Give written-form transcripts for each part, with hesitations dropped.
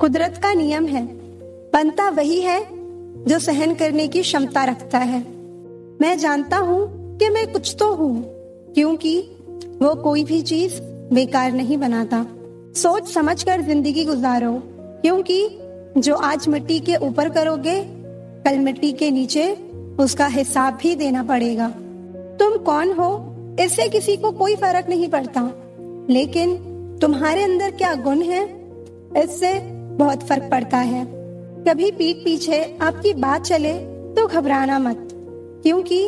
कुदरत का नियम है, बनता वही है जो सहन करने की क्षमता रखता है। मैं जानता हूँ कि मैं कुछ तो हूँ, क्योंकि वो कोई भी चीज बेकार नहीं बनाता। सोच समझ कर जिंदगी गुजारो, क्योंकि जो आज मिट्टी के ऊपर करोगे, कल मिट्टी के नीचे उसका हिसाब भी देना पड़ेगा। तुम कौन हो इससे किसी को कोई फर्क नहीं पड़ता, लेकिन तुम्हारे अंदर क्या गुण है इससे बहुत फर्क पड़ता है। कभी पीठ पीछे आपकी बात चले तो घबराना मत, क्योंकि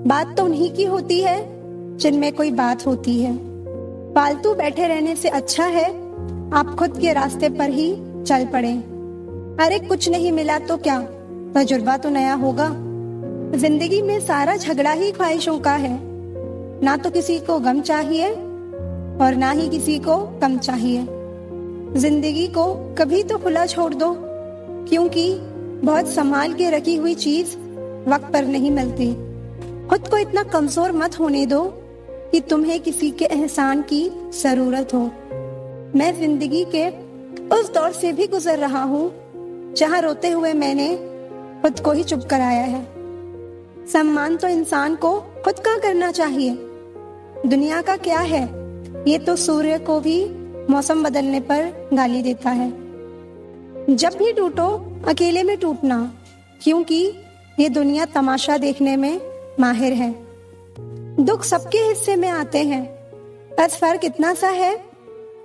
बात तो उन्हीं की होती है जिनमें कोई बात होती है। फालतू बैठे रहने से अच्छा है आप खुद के रास्ते पर ही चल पड़े। अरे कुछ नहीं मिला तो क्या, तजुर्बा तो नया होगा। जिंदगी में सारा झगड़ा ही ख्वाहिशों का है, ना तो किसी को गम चाहिए और ना ही किसी को कम चाहिए। जिंदगी को कभी तो खुला छोड़ दो, क्योंकि बहुत संभाल के रखी हुई चीज वक्त पर नहीं मिलती। खुद को इतना कमजोर मत होने दो कि तुम्हें किसी के एहसान की जरूरत हो। मैं जिंदगी के उस दौर से भी गुजर रहा हूँ जहाँ रोते हुए मैंने खुद को ही चुप कराया है। सम्मान तो इंसान को खुद का करना चाहिए। दुनिया का क्या है, ये तो सूर्य को भी मौसम बदलने पर गाली देता है। जब भी टूटो अकेले में टूटना, क्योंकि ये दुनिया तमाशा देखने में माहिर है। दुख सबके हिस्से में आते हैं, बस फर्क इतना सा है,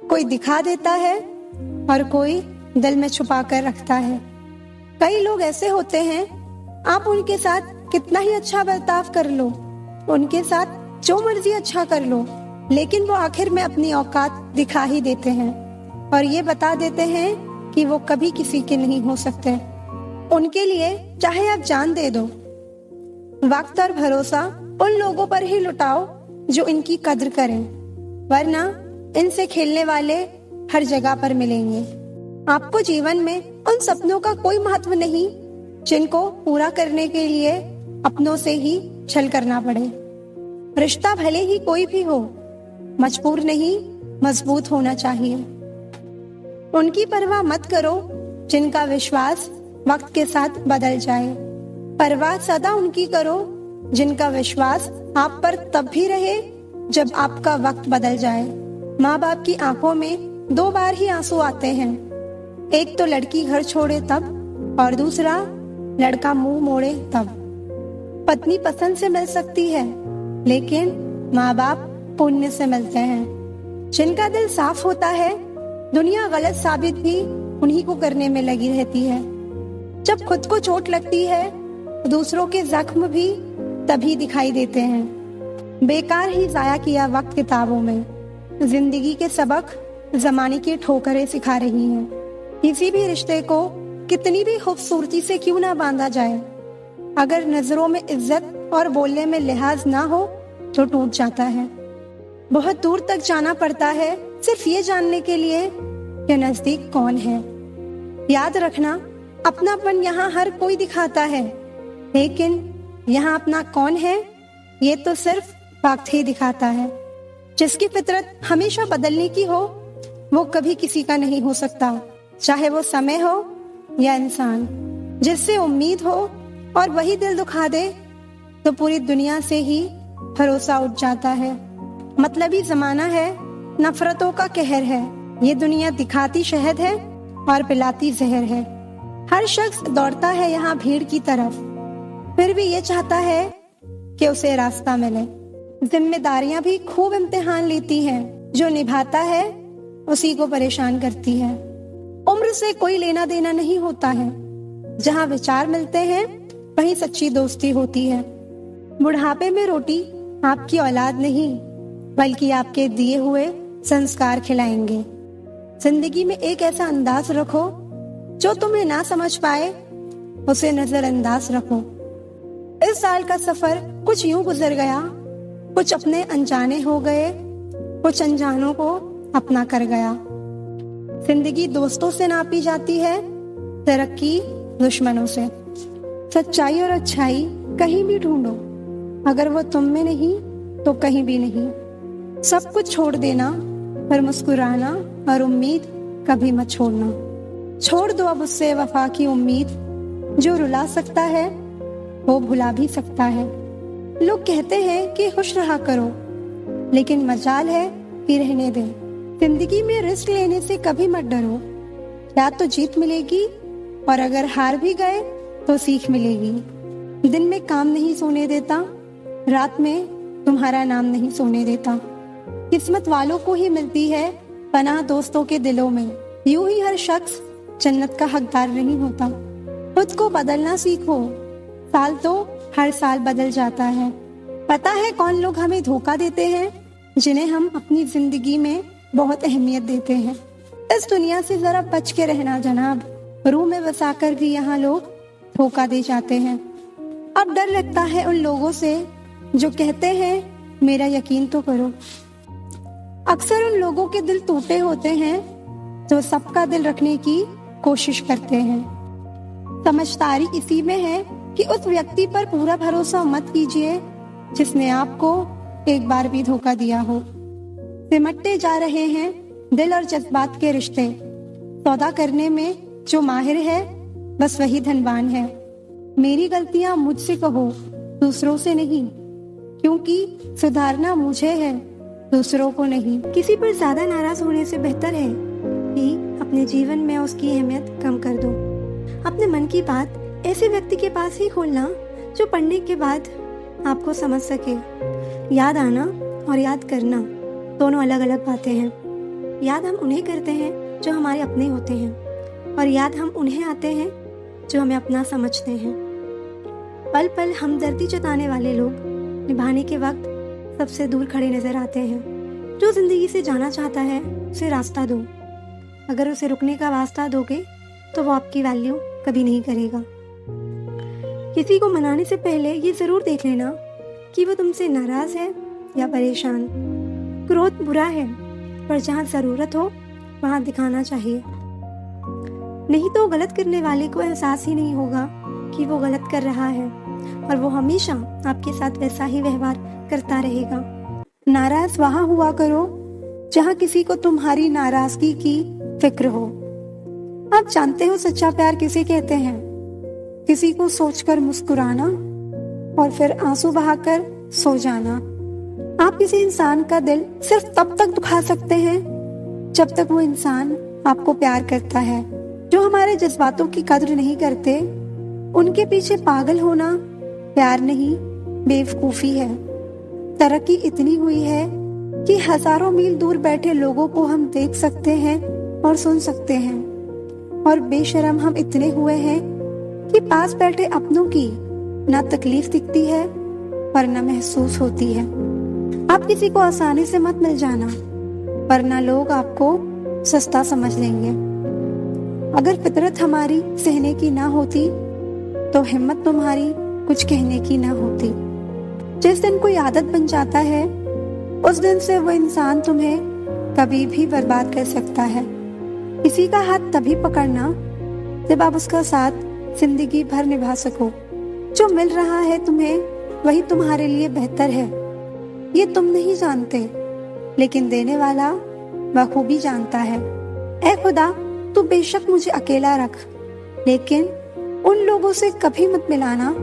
कोई दिखा देता है और कोई दिल में छुपा कर रखता है। कई लोग ऐसे होते हैं, आप उनके साथ कितना ही अच्छा बर्ताव कर लो, उनके साथ जो मर्जी अच्छा कर लो, लेकिन वो आखिर में अपनी औकात दिखा ही देते हैं और ये बता देते हैं कि वो कभी किसी के नहीं हो सकते। उनके लिए चाहे आप जान दे दो। वक्त और भरोसा उन लोगों पर ही लुटाओ जो इनकी कद्र करें, वरना इनसे खेलने वाले हर जगह पर मिलेंगे। आपको जीवन में उन सपनों का कोई महत्व नहीं जिनको पूरा करने के लिए अपनों से ही छल करना पड़े। रिश्ता भले ही कोई भी हो, मजबूर नहीं मजबूत होना चाहिए। उनकी परवाह मत करो जिनका विश्वास वक्त के साथ बदल जाए। परवाह सदा उनकी करो जिनका विश्वास आप पर तब भी रहे जब आपका वक्त बदल जाए। माँ बाप की आंखों में 2 बार ही आंसू आते हैं, एक तो लड़की घर छोड़े तब और दूसरा लड़का मुंह मोड़े तब। पत्नी पसंद से मिल सकती है, लेकिन माँ बाप पुण्य से मिलते हैं। जिनका दिल साफ होता है, दुनिया गलत साबित भी उन्हीं को करने में लगी रहती है। जब खुद को चोट लगती है, दूसरों के जख्म भी तभी दिखाई देते हैं। बेकार ही जाया किया वक्त किताबों में। जिंदगी के सबक जमाने की ठोकरें सिखा रही हैं। किसी भी रिश्ते को कितनी भी खूबसूरती से क्यों ना बांधा जाए, अगर नजरों में इज्जत और बोलने में लिहाज ना हो तो टूट जाता है। बहुत दूर तक जाना पड़ता है सिर्फ ये जानने के लिए कि नजदीक कौन है। याद रखना, अपनापन यहाँ हर कोई दिखाता है, लेकिन यहाँ अपना कौन है ये तो सिर्फ वक्त ही दिखाता है। जिसकी फितरत हमेशा बदलने की हो, वो कभी किसी का नहीं हो सकता, चाहे वो समय हो या इंसान। जिससे उम्मीद हो और वही दिल दुखा दे, तो पूरी दुनिया से ही भरोसा उठ जाता है। मतलबी जमाना है, नफरतों का कहर है। ये दुनिया दिखाती शहद है और पिलाती जहर है। हर शख्स दौड़ता है यहाँ भीड़ की तरफ, फिर भी ये चाहता है कि उसे रास्ता मिले। जिम्मेदारियां भी खूब इम्तिहान लेती हैं, जो निभाता है उसी को परेशान करती है। उम्र से कोई लेना देना नहीं होता है, जहाँ विचार मिलते हैं वहीं सच्ची दोस्ती होती है। बुढ़ापे में रोटी आपकी औलाद नहीं, बल्कि आपके दिए हुए संस्कार खिलाएंगे। जिंदगी में एक ऐसा अंदाज रखो जो तुम्हें ना समझ पाए, उसे नजरअंदाज रखो। इस साल का सफर कुछ यूं गुजर गया, कुछ अपने अनजाने हो गए, कुछ अनजानों को अपना कर गया। जिंदगी दोस्तों से नापी जाती है, तरक्की दुश्मनों से। सच्चाई और अच्छाई कहीं भी ढूंढो, अगर वो तुम में नहीं तो कहीं भी नहीं। सब कुछ छोड़ देना, पर मुस्कुराना और उम्मीद कभी मत छोड़ना। छोड़ दो अब उससे वफा की उम्मीद, जो रुला सकता है वो भुला भी सकता है। लोग कहते हैं कि खुश रहा करो, लेकिन मजाल है कि रहने दे। जिंदगी में रिस्क लेने से कभी मत डरो, या तो जीत मिलेगी और अगर हार भी गए तो सीख मिलेगी। दिन में काम नहीं सोने देता, रात में तुम्हारा नाम नहीं सोने देता। किस्मत वालों को ही मिलती है पनाह दोस्तों के दिलों में। यूं ही हर शख्स जन्नत का हकदार नहीं होता। खुद को बदलना सीखो, साल तो हर साल बदल जाता है। पता है कौन लोग हमें धोखा देते हैं, जिन्हें हम अपनी जिंदगी में बहुत अहमियत देते हैं। इस दुनिया से जरा बच के रहना जनाब, रूह में बसाकर भी यहाँ लोग धोखा दे जाते हैं। अब डर लगता है उन लोगों से जो कहते हैं मेरा यकीन तो करो। अक्सर उन लोगों के दिल टूटे होते हैं जो सबका दिल रखने की कोशिश करते हैं। समझदारी इसी में है कि उस व्यक्ति पर पूरा भरोसा मत कीजिए जिसने आपको एक बार भी धोखा दिया हो। सिमटते जा रहे हैं दिल और जज्बात के रिश्ते। सौदा करने में जो माहिर है बस वही धनवान है। मेरी गलतियां मुझसे कहो, दूसरों से नहीं, क्योंकि सुधारना मुझे है, दूसरों को नहीं। किसी पर ज्यादा नाराज होने से बेहतर है कि अपने जीवन में उसकी अहमियत कम कर दो। अपने मन की बात ऐसे व्यक्ति के पास ही खोलना जो पढ़ने के बाद आपको समझ सके। याद आना और याद करना दोनों अलग अलग बातें हैं। याद हम उन्हें करते हैं जो हमारे अपने होते हैं, और याद हम उन्हें आते हैं जो हमें अपना समझते हैं। पल पल हमदर्दी जताने वाले लोग निभाने के वक्त सबसे दूर खड़े नजर आते हैं। जो जिंदगी से जाना चाहता है उसे रास्ता दो। अगर उसे रुकने का वास्ता दोगे तो वो आपकी वैल्यू कभी नहीं करेगा। किसी को मनाने से पहले ये जरूर देख लेना कि वो तुमसे नाराज है या परेशान। क्रोध बुरा है, पर जहाँ जरूरत हो वहाँ दिखाना चाहिए, नहीं तो गलत करने वाले को एहसास ही नहीं होगा कि वो गलत कर रहा है, और वो हमेशा आपके साथ वैसा ही व्यवहार करता रहेगा। नाराज वहाँ हुआ करो जहाँ किसी को तुम्हारी नाराजगी की फिक्र हो। आप जानते हो सच्चा प्यार किसे कहते हैं? किसी को सोचकर मुस्कुराना और फिर आंसू बहाकर सो जाना। आप किसी इंसान का दिल सिर्फ तब तक दुखा सकते हैं जब तक वो इंसान आपको प्यार करता है। जो हमारे जज्बातों की कद्र नहीं करते, उनके पीछे पागल होना प्यार नहीं, बेवकूफी है। तरक्की इतनी हुई है कि हजारों मील दूर बैठे लोगों को हम देख सकते हैं और सुन सकते हैं, और बेशरम हम इतने हुए हैं कि पास बैठे अपनों की ना तकलीफ दिखती है और ना महसूस होती है। आप किसी को आसानी से मत मिल जाना, वरना लोग आपको सस्ता समझ लेंगे। अगर फितरत हमारी सहने की ना होती तो हिम्मत तुम्हारी कुछ कहने की ना होती। जिस दिन कोई आदत बन जाता है उस दिन से वो इंसान तुम्हें कभी भी बर्बाद कर सकता है। किसी का हाथ तभी पकड़ना जब आप उसका साथ जिंदगी भर निभा सको। जो मिल रहा है तुम्हें वही तुम्हारे लिए बेहतर है। ये तुम नहीं जानते, लेकिन देने वाला बखूबी जानता है। ऐ खुदा, तू बेशक मुझे अकेला रख, लेकिन उन लोगों से कभी मत मिलाना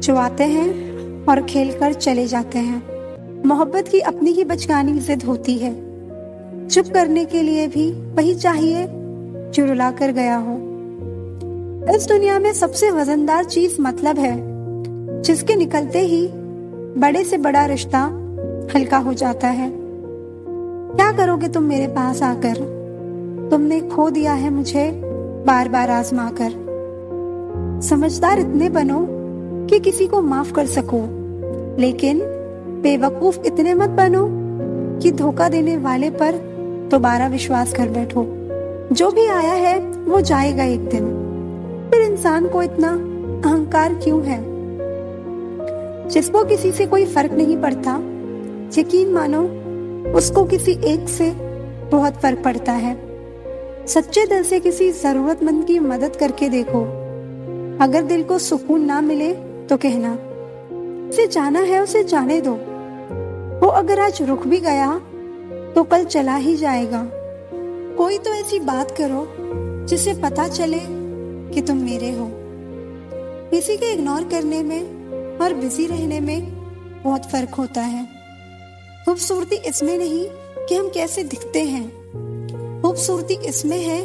जो आते हैं और खेल कर चले जाते हैं। मोहब्बत की अपनी ही बचकानी जिद होती है। चुप करने के लिए भी वही चाहिए जो रुला कर गया हो। इस दुनिया में सबसे वजनदार चीज मतलब है, जिसके निकलते ही बड़े से बड़ा रिश्ता हल्का हो जाता है। क्या करोगे तुम मेरे पास आकर? तुमने खो दिया है मुझे बार बार आजमा कर। समझदार इतने बनो कि किसी को माफ कर सको, लेकिन बेवकूफ इतने मत बनो कि धोखा देने वाले पर दोबारा विश्वास कर बैठो। जो भी आया है वो जाएगा एक दिन, फिर इंसान को इतना अहंकार क्यों है? जिसको किसी से कोई फर्क नहीं पड़ता, यकीन मानो उसको किसी एक से बहुत फर्क पड़ता है। सच्चे दिल से किसी जरूरतमंद की मदद करके देखो। अगर दिल को सुकून ना मिले तो कहना, उसे जाना है उसे जाने दो। वो अगर आज रुक भी गया तो कल चला ही जाएगा। कोई तो ऐसी बात करो जिसे पता चले कि तुम मेरे हो। किसी के इग्नोर करने में और बिजी रहने में बहुत फर्क होता है। खूबसूरती इसमें नहीं कि हम कैसे दिखते हैं, खूबसूरती इसमें है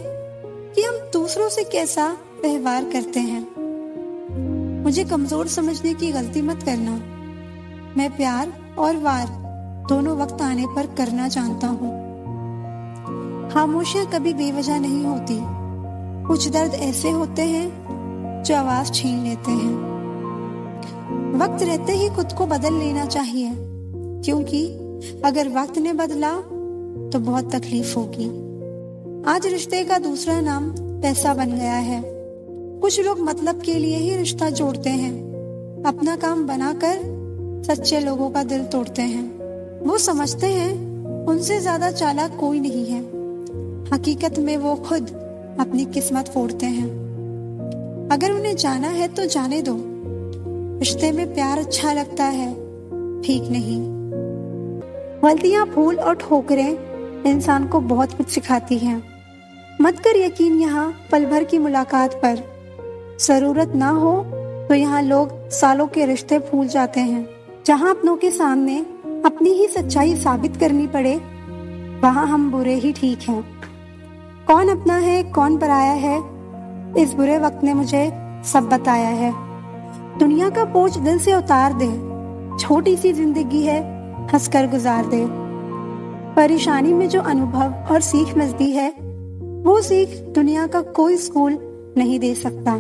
कि हम दूसरों से कैसा व्यवहार करते हैं। मुझे कमजोर समझने की गलती मत करना। मैं प्यार और वार दोनों वक्त आने पर करना जानता हूँ। खामोशियां कभी बेवजह नहीं होती। कुछ दर्द ऐसे होते हैं जो आवाज छीन लेते हैं। वक्त रहते ही खुद को बदल लेना चाहिए, क्योंकि अगर वक्त ने बदला तो बहुत तकलीफ होगी। आज रिश्ते का दूसरा नाम पैसा बन गया है। कुछ लोग मतलब के लिए ही रिश्ता जोड़ते हैं, अपना काम बनाकर सच्चे लोगों का दिल तोड़ते हैं। वो समझते हैं उनसे ज्यादा चालाक कोई नहीं है, हकीकत में वो खुद अपनी किस्मत फोड़ते हैं। अगर उन्हें जाना है तो जाने दो। रिश्ते में प्यार अच्छा लगता है, ठीक नहीं। गलतियां, भूल और ठोकरें इंसान को बहुत कुछ सिखाती हैं। मत कर यकीन यहाँ पल भर की मुलाकात पर। जरूरत ना हो तो यहाँ लोग सालों के रिश्ते भूल जाते हैं। जहाँ अपनों के सामने अपनी ही सच्चाई साबित करनी पड़े, वहाँ हम बुरे ही ठीक हैं। कौन अपना है कौन पराया है, इस बुरे वक्त ने मुझे सब बताया है। दुनिया का बोझ दिल से उतार दे, छोटी सी जिंदगी है हंसकर गुजार दे। परेशानी में जो अनुभव और सीख मिलती है, वो सीख दुनिया का कोई स्कूल नहीं दे सकता।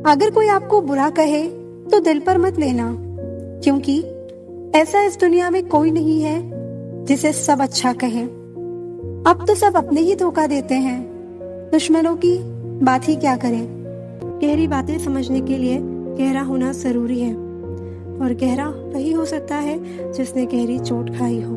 अगर कोई आपको बुरा कहे तो दिल पर मत लेना, क्योंकि ऐसा इस दुनिया में कोई नहीं है जिसे सब अच्छा कहे। अब तो सब अपने ही धोखा देते हैं, दुश्मनों की बात ही क्या करें। गहरी बातें समझने के लिए गहरा होना जरूरी है, और गहरा वही हो सकता है जिसने गहरी चोट खाई हो।